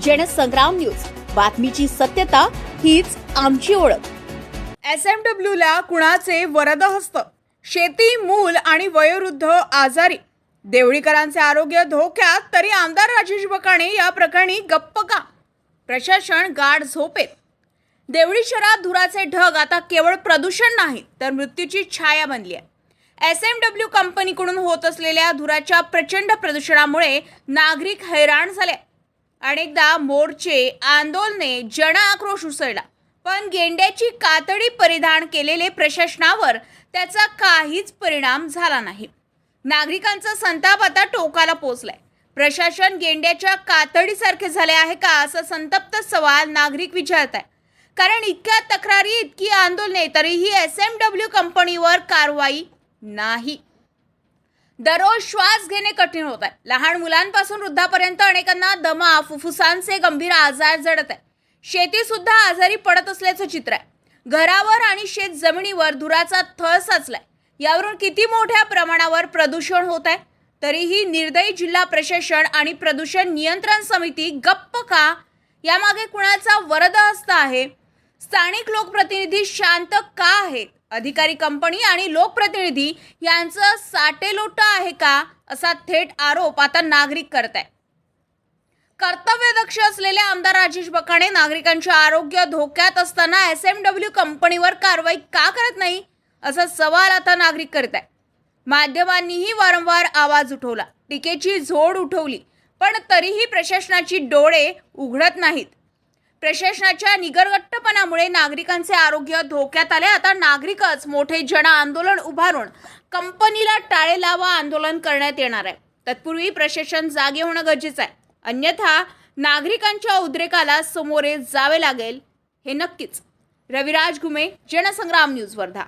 Jansangram news, बातमीची सत्यता हीच आमची ओळख। SMW ला कुणाचे वरदहस्त, शेती, मूल आणि वयोवृद्ध आजारी, देवळीकरांचे आरोग्य धोक्यात, तरी आमदार राजेश बकाणे या प्रकरणी गप्प का? प्रशासन गाढ झोपेत। देवळी शहरात धुराचे ढग आता केवळ प्रदूषण नाही तर मृत्यूची छाया बनली आहे। SMW कंपनीकडून होत असलेल्या धुराच्या प्रचंड प्रदूषणामुळे नागरिक हैराण झाले। अनेकदा मोर्चे, आंदोलने, जन आक्रोश उसळला, पण गेंड्याची कातडी परिधान केलेले प्रशासनावर त्याचा काहीच परिणाम झाला नाही। नागरिकांचा संताप आता टोकाला पोहोचलाय। प्रशासन गेंड्याच्या कातडीसारखे झाले आहे का, असा संतप्त सवाल नागरिक विचारत आहे। कारण इतक्या तक्रारी, इतकी आंदोलने, तरीही SMW कंपनीवर कारवाई नाही। दररोज श्वास घेणे कठीण होत आहे। लहान मुलांपासून वृद्धापर्यंत अनेकांना दमा, फुफ्फुसांचे गंभीर आजार जडत आहे। शेती सुद्धा आजारी पडत असल्याचं चित्र आहे। घरावर आणि शेत जमिनीवर धुराचा थर साचलाय। यावरून किती मोठ्या प्रमाणावर प्रदूषण होत आहे, तरीही निर्दयी जिल्हा प्रशासन आणि प्रदूषण नियंत्रण समिती गप्प का? यामागे कुणाचा वरदहस्त आहे? स्थानिक लोकप्रतिनिधी शांत का आहेत? अधिकारी, कंपनी आणि लोकप्रतिनिधी यांचं साटेलोट आहे का, असा थेट आरोप आता नागरिक करत आहे। कर्तव्यदक्ष असलेले आमदार राजेश बकाणे नागरिकांचे आरोग्य धोक्यात असताना SMW कंपनीवर कारवाई का करत नाही, असा सवाल आता नागरिक करत आहे। माध्यमांनीही वारंवार आवाज उठवला, टीकेची झोड उठवली, पण तरीही प्रशासनाची डोळे उघडत नाहीत। प्रशासनाच्या निगरगट्टपणामुळे नागरिकांचे आरोग्य धोक्यात आले। आता नागरिकच मोठे जन आंदोलन उभारून कंपनीला टाळे लावा आंदोलन करण्यात येणार आहे। तत्पूर्वी प्रशासन जागे होणं गरजेचं आहे, अन्यथा नागरिकांच्या उद्रेकाला सामोरे जावे लागेल, हे नक्कीच। रविराज घुमे, जनसंग्राम न्यूज, वर्धा।